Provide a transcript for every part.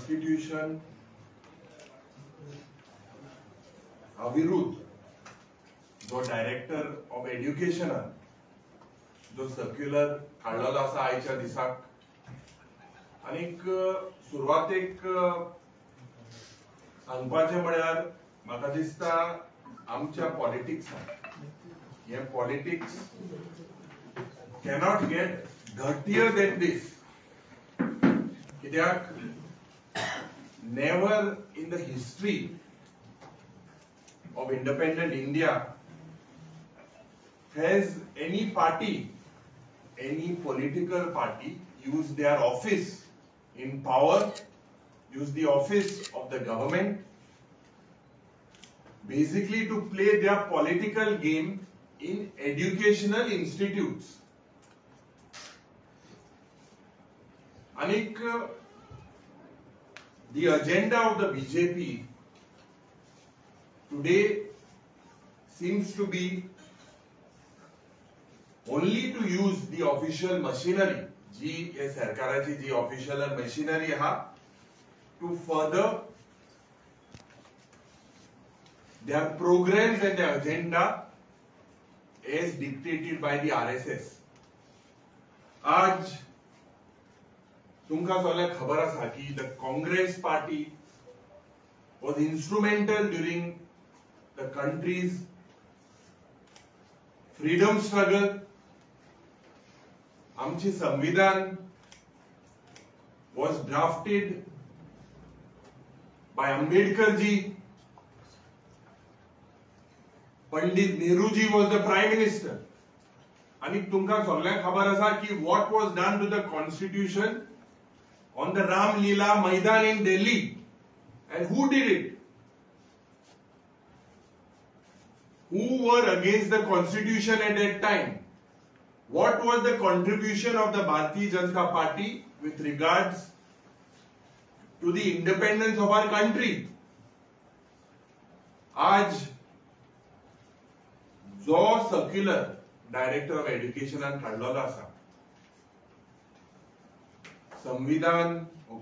Constitution विरुद्ध जो director of education जो सर्क्युलर काढलेलो आसा आयच्या दिसाक आनीक सुरवातेक सांगपाचें म्हळ्यार म्हाका दिसता आमच्या पॉलिटिक्सांत हे politics cannot get dirtier than this. कित्याक never in the history of independent India has any party, any political party used their office in power, used the office of the government basically to play their political game in educational institutes. Anik, the agenda of the BJP today seems to be only to use the official machinery, जी ये सरकाराची जी official machinery हा, to further their programs and their agenda as dictated by the RSS. आज तुमका सगळ्यांक खबर आसा की the Congress party was instrumental during the country's freedom struggle. आमची संविधान was drafted by Ambedkar ji. Pandit Nehru ji was the prime minister. आणि तुमका सगळ्यांक खबर आसा की what was done to the constitution on the Ram Leela Maidan in Delhi, and who did it? Who were against the constitution at that time? What was the contribution of the Bharatiya Janata Party with regards to the independence of our country? आज जो circular director of एड्युकेशनान काढलेलो आसा, संविधान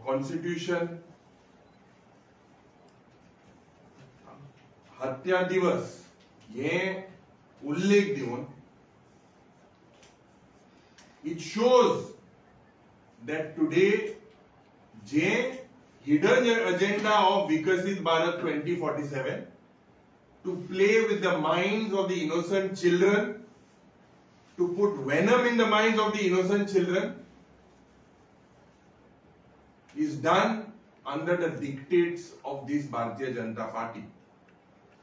constitution हत्या दिवस हे उल्लेख दिवन it shows that today जे hidden agenda of Vikasit Bharat 2047 to play with the minds of the innocent children, to put venom in the minds of the innocent children, is done under the dictates of this Bharatiya Janata Party.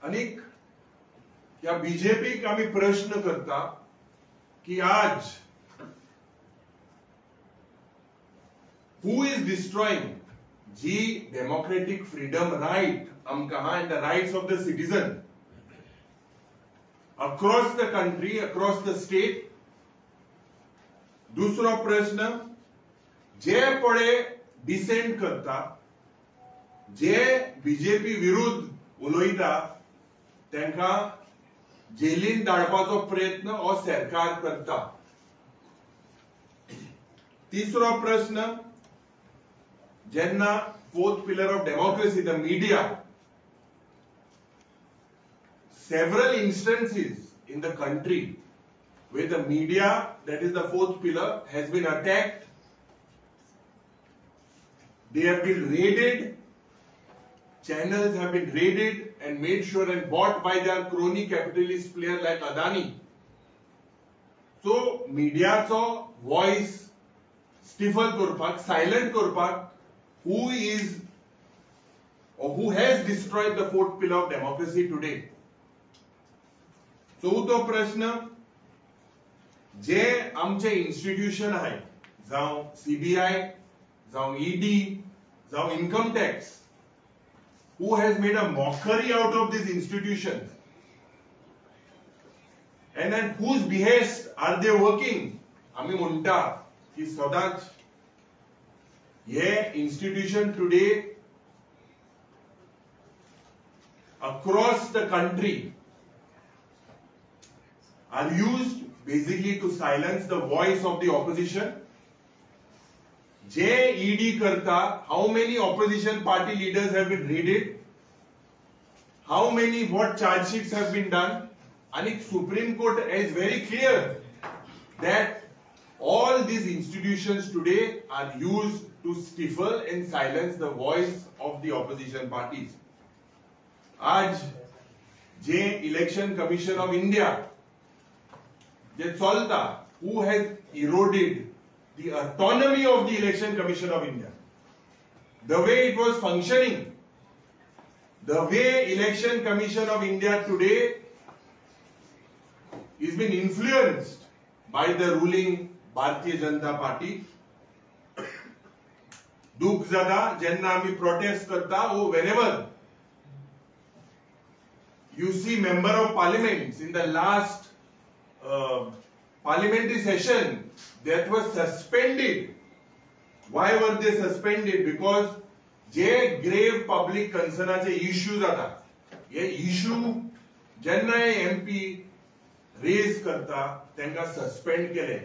अनेक या BJP का आम्ही प्रश्न करता की आज who is destroying the democratic freedom right and the rights of the citizen across the country, across the state. दूसरा प्रश्न, जे पळे डिसेंट करता, जे बीजेपी विरुद्ध उलयता त्यांका जेलीन धाडपाचो प्रयत्न हो सरकार करता. तिसरो प्रश्न, जेन्ना fourth pillar of democracy, the media, several instances in the country where the media, that is the fourth pillar, has been attacked. They have been raided, channels have been raided and made sure and bought by their crony capitalist player like Adani. So mediaचो voice stifle करपाक, silent करपाक, who is or who has destroyed the fourth pillar of democracy today? चौथो प्रश्न, जे आमचे institution आहे, जावं CBI, जावं ED, जावं income tax, who has made a mockery out of these institutions, and at whose behest are they working? आम्ही म्हणता की सदांच हे institution today across the country are used basically to silence the voice of the opposition, जे ED करता, how many opposition party leaders have been raided, how many what charge sheets have been done, and Supreme Court is very clear that all these institutions today are used to stifle and silence the voice of the opposition parties. आज जे Election Commission of India जे चलता, who has eroded the autonomy of the Election Commission of India, the way it was functioning, the way Election Commission of India today is being influenced by the ruling Bharatiya Janata Party. दुख जाता जेन्ना आमी protest करता, or whenever you see member of parliaments in the last parliamentary session that was suspended. Why were they suspended? Because जे grave public concernaचे issues जाता, ये issue जेन्ना MP raise करता त्यांना suspend केले.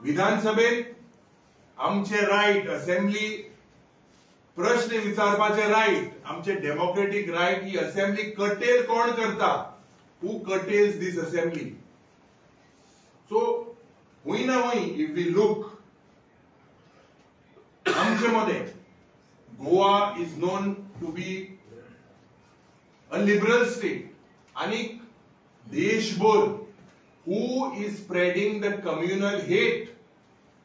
विधानसभेत आमचे राइट, असेंब्ली प्रश्न विचारपाचे राइट, आमचे डेमोक्रेटिक राइट, ही असेंब्ली कटेल कोण करता? Who curtails this assembly? So, हुई ना हुई, if we look, आमचे मध्ये Goa is known to be a liberal state. आणि देशभर who is spreading the communal hate?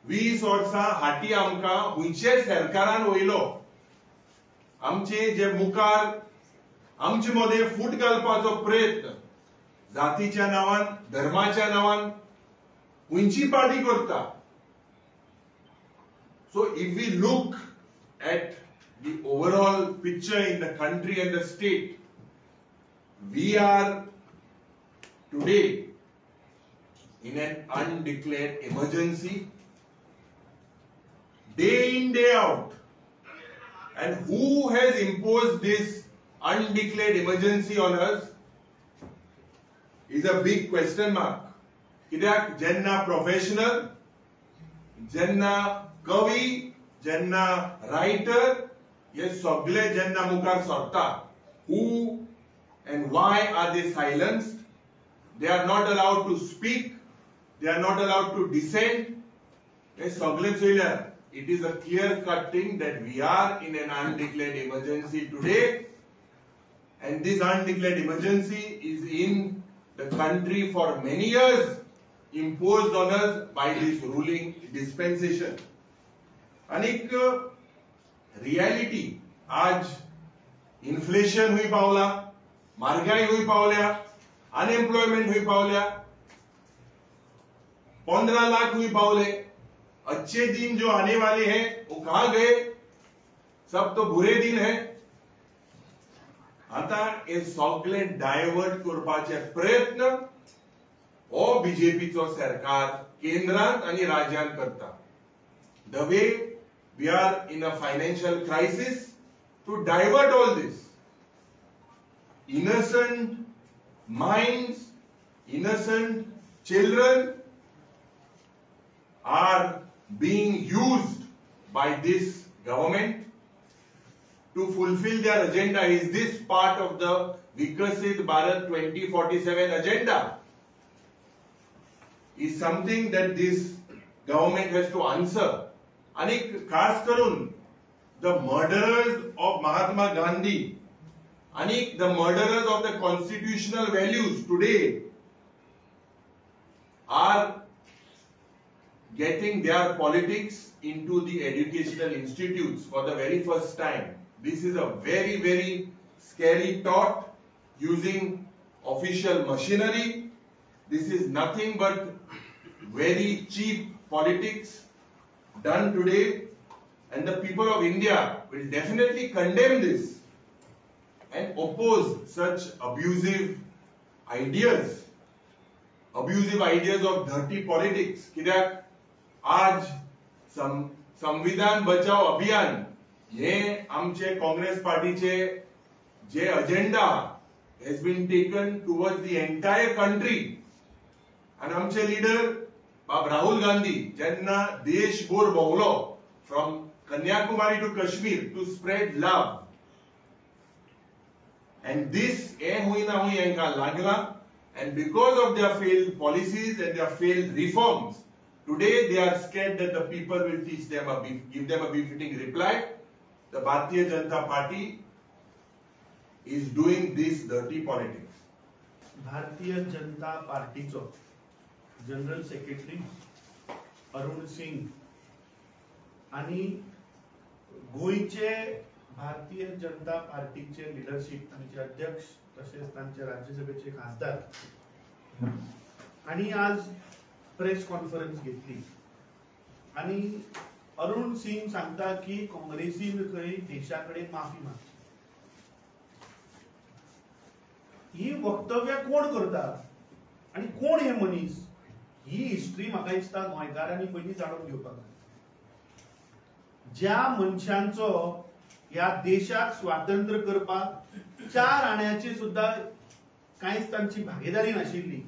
20 वर्सां हाटी आमकां हुंयचे सरकारान वयलो. आमचे जे मुखार आमचे मध्ये फूट घालपाचो प्रयत्न जातीच्या नावान, धर्माच्या नावान हुंयची पार्टी करता. So if we look at the overall picture in the country and the state, we are today in an undeclared emergency, day in, day out. And who has imposed this undeclared emergency on us is a big question mark. कित्याक जेन्ना professional, जेन्ना कवी, जेन्ना writer, हे सगळे जेन्ना मुखार सरता, who and why are they silenced? They are not allowed to speak. They are not allowed to dissent. हे सगळे चयल्यार it is a clear-cut thing that we are in an undeclared emergency today, and this undeclared emergency is in the country for many years, imposed on us by this ruling dispensation. अनेक reality आज inflation हुई पावला, महागाई हुई पावल्या, unemployment हुई पावल्या, 15 लाख हुई पावले. अच्छे दिन जो आने वाले हैं वो कहां गए? सब तो बुरे दिन है. आता हे सगळे डायवर्ट करपाचे प्रयत्न हो बीजेपीचो सरकार केंद्रांत आणि राज्यांत करता. The way we are in a financial crisis, to divert all this, innocent minds, innocent children are being used by this government to fulfill their agenda. Is this part of the Vikasit Bharat 2047 agenda? Is something that this government has to answer. आणि खास करून the murderers of Mahatma Gandhi आणि the murderers of the constitutional values today are getting their politics into the educational institutes for the very first time. This is a very, very scary thought, using official machinery. This is nothing but very cheap politics done today, and the people of India will definitely condemn this and oppose such abusive ideas of dirty politics. कित्याक आज संविधान बचाव अभियान हे आमचे काँग्रेस पार्टीचे जे agenda has been taken towards the entire country, and आमचे लीडर बाब राहुल गांधी जेन्ना देशभर भोंवलो from Kanyakumari to Kashmir to spread love. And this lagla, and because of their failed policies and their failed reforms, today they are scared that the people will give them a befitting reply. The Bharatiya Janata Party is doing this dirty politics. Bharatiya Janata पार्टीचो general secretary Arun Singh आणि गोयचे भारतीय जनता पार्टीचे leadership, तांचे अध्यक्ष तसेच तांचे राज्यसभेचे खासदार आणि आज प्रेस कॉन्फरन्स घेतली आणि अरुण सिंग सांगता की काँग्रेसीन खंय देशाकडे माफी मागता. ही वक्तव्य कोण करता आणि कोण हे मनीस, ही हिस्ट्री म्हाका दिसता गोंयकारांनी पयलीं जाणून घेवपाक जाय. ज्या मनशांचो ह्या देशाक स्वातंत्र्य करपाक 4 आण्याची सुद्धा कांयच तांची भागीदारी नाशिल्ली.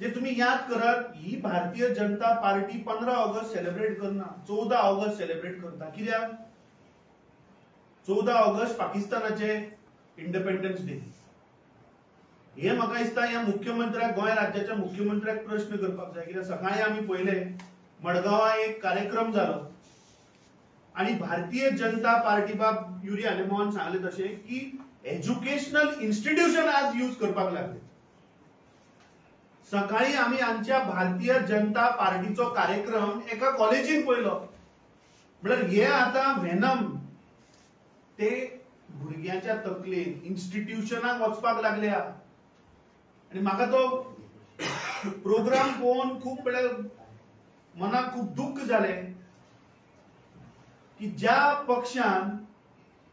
जे तुम्ही याद करात, ही भारतीय जनता पार्टी 15 ऑगस्ट सेलिब्रेट करना, 14 ऑगस्ट सेलिब्रेट करता. कित्याक 14 ऑगस्ट पाकिस्तानाचे इंडिपेंडन्स डे. हे म्हाका दिसता ह्या मुख्यमंत्र्याक, गोंय राज्याच्या मुख्यमंत्र्याक प्रश्न करपाक जाय. कित्याक सकाळी आमी पळयले मडगांवां एक कार्यक्रम जालो आणि भारतीय जनता पार्टी बाब युरी आलेमोहन सांगले तशे की एज्युकेशनल इन्स्टिट्यूशन आज यूज करपाक लागले. सकाळी आमी आमच्या भारतीय जनता पार्टीचो कार्यक्रम एका कॉलेजीन पळयलो. म्हळ्यार हे आता व्हेनम ते भुरग्याच्या तकलेन इन्स्टिट्यूशनाक वचपाक लागल्या. आणि म्हाका तो प्रोग्राम पळोवन खूब मनाक खूब दुःख जालें की ज्या पक्षान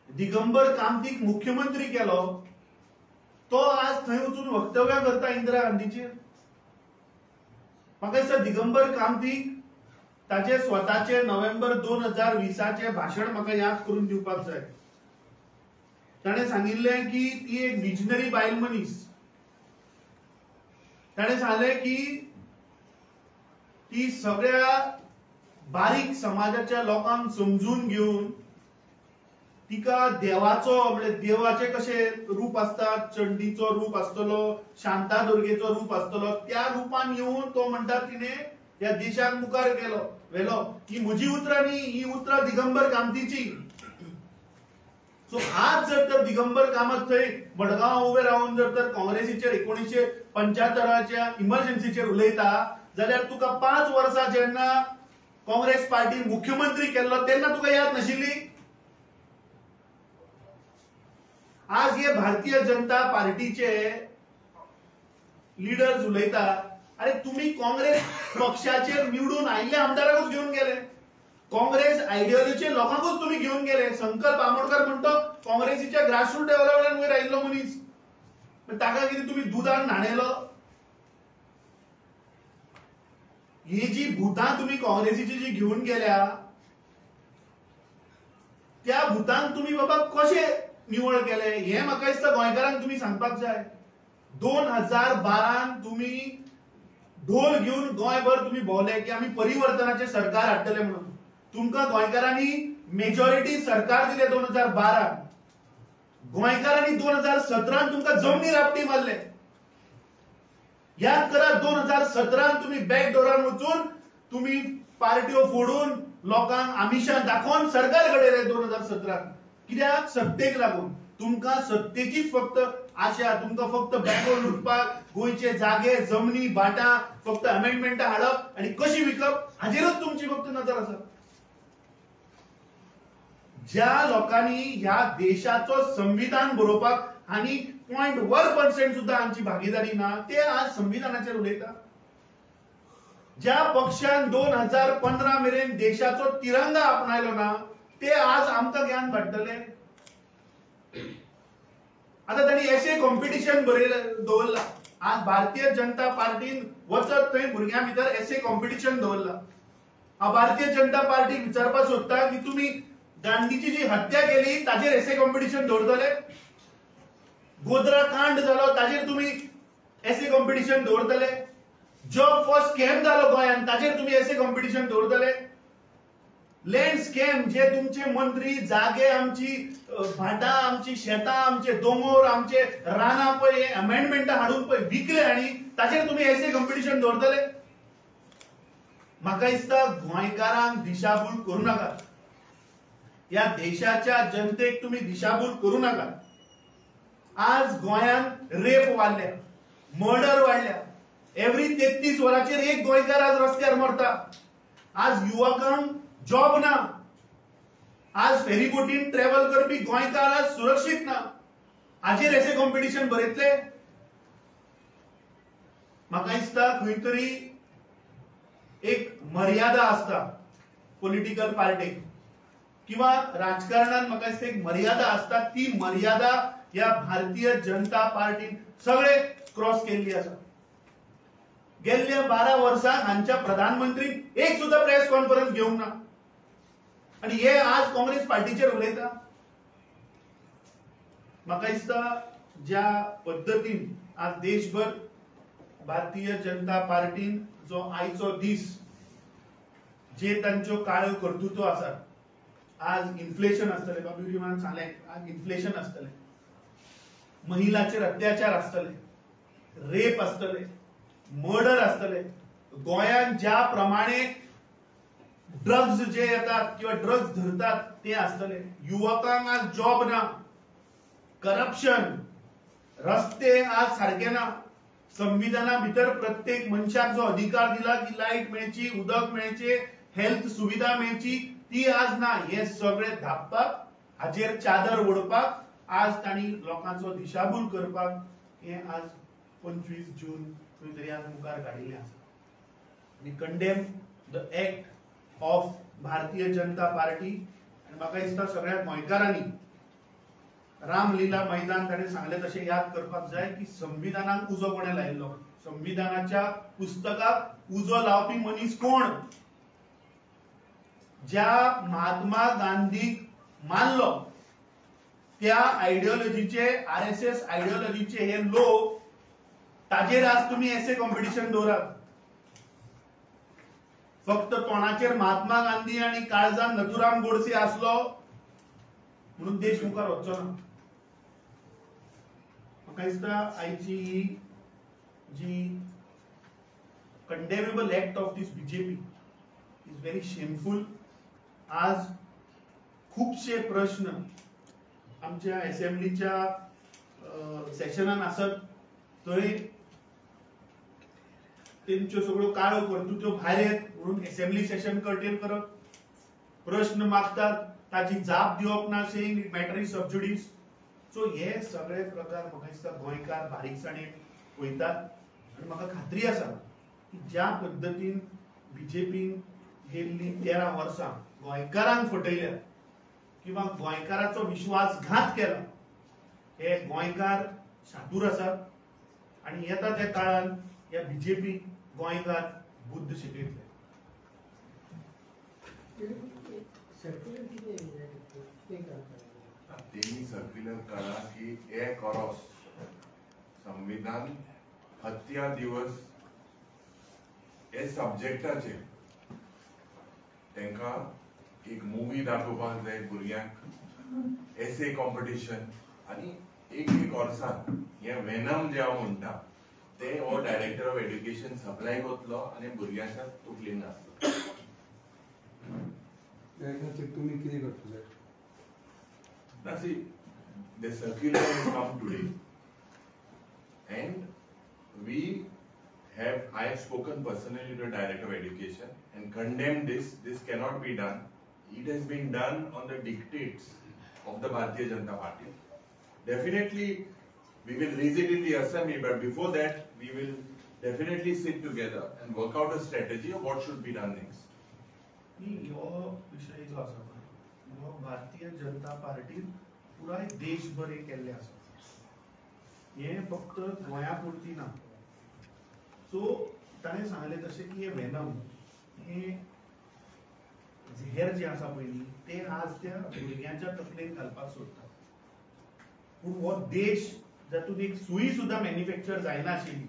दिगंबर कामतीक मुख्यमंत्री केलो तो आज थंय वचून वक्तव्य करता इंदिरा गांधीचेर. म्हाका दिसता दिगंबर कामतीक ताचे स्वताचे नोव्हेंबर 2020 भाशण म्हाका याद करून दिवपाक जाय. ताणें सांगिल्लें की ती एक विजनरी बायल मनीस. ताणें सांगलें की ती सगळ्या बारीक समाजाच्या लोकांक समजून घेऊन तिका देवाचो म्हणजे देवाचे कशे रूप असतात, चंडीचो रूप आसतलो, शांतादुर्गेचो रूप आसतलो, त्या रूपान येऊन तो म्हणटा तिने या देशाक मुखार व्हेलो. ही म्हजी उतरां न्ही, ही उतरां दिगंबर कामतीची. सो आज जर तर दिगंबर कामत थंय मडगांव उबे रावन जर तर काँग्रेसीचेर 1975च्या इमर्जन्सीचेर उलयता जाल्यार तुका 5 वर्सां जेन्ना काँग्रेस पार्टी मुख्यमंत्री केल्लो तेन्ना तुका याद नाशिल्ली. आज हे भारतीय जनता पार्टीचे लीडर्स उलयता, अरे तुम्ही काँग्रेस पक्षाचेर निवडून आयिल्ल्या आमदाराकूच घेऊन गेले, काँग्रेस आयडियोलॉजीचे लोकांकूच तुम्ही घेऊन गेले. संकल्प आमोणकर म्हणतो काँग्रेसीच्या ग्रासरूट लेवलावयल्यान वयर आयिल्लो मनीस, ताका कितें तुम्ही दुदान न्हाणयलो. ही जी भूतां तुम्ही काँग्रेसीची जी घेऊन गेल्या त्या भूतांक तुम्ही बाबा कशे निवळ केले हे म्हाका दिसता गोंयकारांक तुम्ही सांगपाक जाय. 2012 तुम्ही ढोल घेऊन गोंयभर तुम्ही भोवले की आमी परिवर्तनाचे सरकार हाडटले म्हणून. तुमकां गोंयकारांनी मेजॉरिटी सरकार दिले 2012. गोंयकारांनी 2017 तुमकां जमनी रापटी मारले. याद करा 2017 तुम्ही बॅकडोरान वचून तुम्ही पार्ट्यो फोडून लोकांक आमिशां दाखोवन सरकार घडयले 2017. कित्याक सत्तेक लागून. तुमकां सत्तेचीच फक्त आशा, तुमकां फक्त बॅकडोर लुटपाक, गोंयचे जागे जमनी भाटां फक्त अमेंडमेंटां हाडप आणि कशी विकप हाजेरच तुमची फक्त नजर आसा. ज्या लोकांनी ह्या देशाचो संविधान बरोवपाक आणि 0.1% सुद्धा आमची भागीदारी ना ते आज संविधानाचेर उलयता. ज्या पक्षान 2015 मेरेन देशाचो तिरंगा आपणायलो ना ते आज आमकां ज्ञान धाडटले. आता त्यांनी एसे कॉम्पिटिशन दवरला. आज भारतीय जनता पार्टीन वचत थंय भुरग्यां भितर एसे कॉम्पिटिशन दवरला. हांव भारतीय जनता पार्टीक विचारपाक सोदता की तुम्ही गांधीची जी हत्या केली ताचेर एसे कॉम्पिटिशन दवरतले. गोधरा कांड जालो ताचेर तुम्ही एसे कॉम्पिटिशन दवरतले. जॉब फॉर स्कॅम जालो गोंयांत ताचेर तुम्ही एसे कॉम्पिटिशन दवरतले. लँड स्कॅम जे तुमचे मंत्री जागे आमची भाटां आमची शेतां आमचे दोंगर आमचे रानां पळय अमेंडमेंट हाडून पळय विकले आनी ताचेर तुम्ही एसे कॉम्पिटिशन दवरतले. म्हाका दिसता गोंयकारांक दिशाभूल करू नाका. या देशाच्या जनतेक तुम्ही दिशाभूल करू नका. आज गोंयांत रेप वाडल्या, मर्डर वाडल्या. एव्हरी 33 वरांचेर एक गोंयकार आज रस्त्यार मरता. आज युवकांक जॉब ना. आज फेरीबोटीन ट्रॅव्हल करपी गोंयकार आज सुरक्षीत ना. हाचेर एसे कॉम्पिटिशन बरयतले. म्हाका दिसता खंय तरी एक मर्यादा असता पॉलिटिकल पार्टीक किंवा राजकारणात. म्हाका दिसता एक मर्यादा असता. ती मर्यादा या भारतीय जनता पार्टीन सगळे क्रॉस केल्ली आसा. गेल्ल्या 12 वर्सांक हांच्या प्रधानमंत्रीन एक सुद्धा प्रेस कॉन्फरन्स घेवंक ना आणि हे आज काँग्रेस पार्टीचेर उलयता. म्हाका दिसता ज्या पद्दतीन आज देशभर भारतीय जनता पार्टीन जो आयचो दीस जे तांच्यो काळ्यो कर्तुत्व आसात. आज इन्फ्लेशन आसतले, बाबू मान सांगलें आज इन्फ्लेशन आसतले, महिलांचेर अत्याचार आसतले, रेप आसतले, मर्डर आसतले. गोंयांत ज्या प्रमाणे ड्रग्स जे येतात किंवा ड्रग्स धरतात ते आसतले. युवकांक आज जॉब ना, करप्शन, रस्ते आज सारखे ना. संविधाना भितर प्रत्येक मनशाक जो अधिकार दिला की लाईट मेळची, उदक मेळचे, हेल्थ सुविधा मेळची, ती आज ना. हे सगळे धापपाक, हाचेर चादर ओडपाक आज तांणी लोकांचो दिशाभूल करपाक हे आज 25 जून खंय तरी आज मुखार काडिल्लें आसा. We condemn the act of Bharatiya Janata party. आनी म्हाका दिसता सगळ्या गोंयकारांनी रामलीला मैदान ताणें सांगलें तशें याद करपाक जाय की संविधानाक उजो कोणें लायिल्लो. संविधानाच्या पुस्तकाक उजो लावपी मनीस कोण? ज्या महात्मा गांधीक मानलो त्या आयडियोलॉजीचे, RSS आयडियोलॉजीचे हे लोक, ताजेर आज तुम्ही एसे कॉम्पिटिशन दवरात. फक्त तोंडाचेर महात्मा गांधी आणि काळजान नथुराम गोडसे आसलो म्हणून देश मुखार वचचो ना. म्हाका दिसता आयची ही जी condemnable act of this BJP is very shameful. आज खूपशे प्रश्न आमच्या असेंब्लीच्या सेशनान आसत थंय तेंच्यो सगळ्यो काळ्यो कर्तुत्व भायर येत म्हणून असेंब्ली सेशन कर्टेल करप. प्रश्न मागतात ताची जाप दिवप ना, saying matter is sub जुडिस. So हे सगळे प्रकार म्हाका दिसता गोंयकार बारीकसाणेन पळयतात. आनी म्हाका खात्री आसा की ज्या पद्दतीन बीजेपीन गेल्ली 13 वर्सां गोंयकारांक फटयल्या किंवा गोंयकाराचो विश्वासघात केला, हे गोंयकार शातूर आसात. आनी येता त्या काळान या बीजेपी गोंयकार बुद्ध शिकयतले. तेमी सर्क्युलर काढा की हे क्रॉस संविधान हत्या दिवस हे सब्जेक्टाचेर तांकां एक मूवी दाखोवपाक जाय भुरग्यांक, एसे कॉम्पिटिशन आनी एक वर्सान हे वेनम जे हांव म्हणटा ते हो डायरेक्टर ऑफ एड्युकेशन सप्लाय करतलो आनी भुरग्यांच्या तकलेन नासतलो. तुम्ही कितें करतले? That's it. The circular has come today, and we have. I have spoken personally to the director of education and condemned this. This cannot be done. It has been done on the dictates of the Bharatiya Janata Party. Definitely, we will raise it in the assembly, but before that, we will definitely sit together and work out a strategy of what should be done next. ह्यो विषय जो आसा ह्यो भारतीय जनता पार्टीन पुराय देशभर हे केल्ले आसा. हे फक्त गोंया पुरती ना. सो ताणें सांगलें तशें की हे वेनम हे झेर जे आसा पयली ते आज त्या भुरग्यांच्या तकलेन घालपाक सोदता. पूण हो देश जातून एक सुई सुद्धा मॅन्युफॅक्चर जायनाशिल्ली,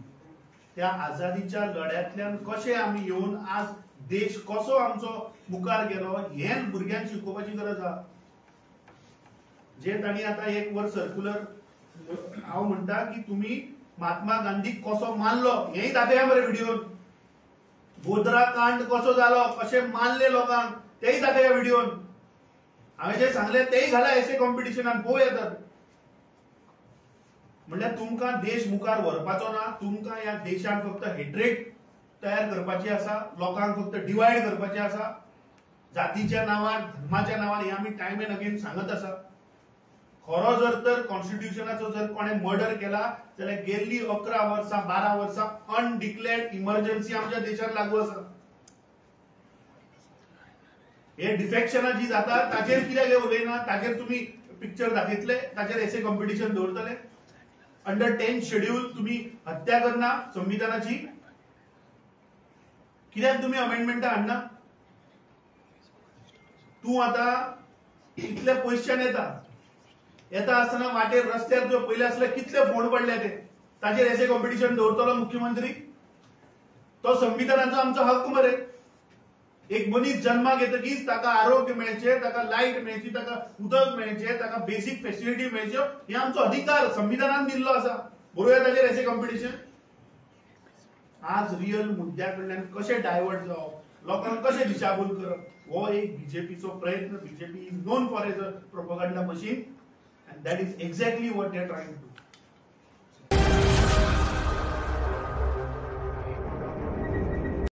त्या आझादीच्या लढ्यातल्यान कशे आमी येवन आज देश कसो आमचो मुखार गेलो हे भुरग्यांक शिकोवपाची गरज आहा. जे ताणी आता एक वर सर्क्युलर हांव म्हणटा की तुम्ही महात्मा गांधीक कसो मारलो हेय दाखया मरे व्हिडिओन. गोधरा कांड कसो जालो कशे मारले लोकांक तेय दाखया व्हिडिओन. हांवें जे सांगले तेय घाला एसे कॉम्पिटिशनान पळोव येतात. म्हणल्यार तुमकां देश मुखार व्हरपाचो ना. तुमकां ह्या देशान फक्त हेट्रेड तयार करपाची आसा. लोकांक फक्त डिवायड करपाचे आसा. जातीच्या नांवार धर्माच्या नांवार हे आमी टायम एंड अगेन सांगत आसा. खरो जर तर कॉन्स्टिट्यूशनाचो जर कोणे मर्डर केला जाल्यार गेल्ली 11 वर्सां 12 वर्सां अनडिक्लेअर्ड इमर्जन्सी आमच्या देशात लागू आसा. हे डिफेक्शनां जी जाता ताचेर कित्याक उलयना. ताचेर तुम्ही पिक्चर दाखयतले. ताचेर एसे कॉम्पिटिशन दवरतले. अंडर 10th शेड्यूल तुम्ही हत्या करना संविधानाची. कित्याक तुम्ही अमेंडमेंटा हाडना. तूं आता इतले पयशान येता आसतना वाटेर रस्त्यार जो पयले आसले कितले फोड पडले ते ताचेर एसे कॉम्पिटिशन दवरतलो मुख्यमंत्री. तो संविधानाचो आमचो हक्क मरे. एक मनीस जन्माक येतकीच ताका आरोग्य मेळचे, ताका लायट मेळची, ताका उदक मेळचे, ताका बेसिक फॅसिलिटी मेळच्यो हे आमचो अधिकार संविधानान दिल्लो आसा. बरोबर ताचेर एसे कॉम्पिटिशन. आज रियल मुद्द्या कडल्यान कशे डायवर्ट जावप, लोकांक कशे दिशाभूल करप हो एक बीजेपीचो प्रयत्न. BJP is non for as a propaganda machine and that is exactly what they are trying to do.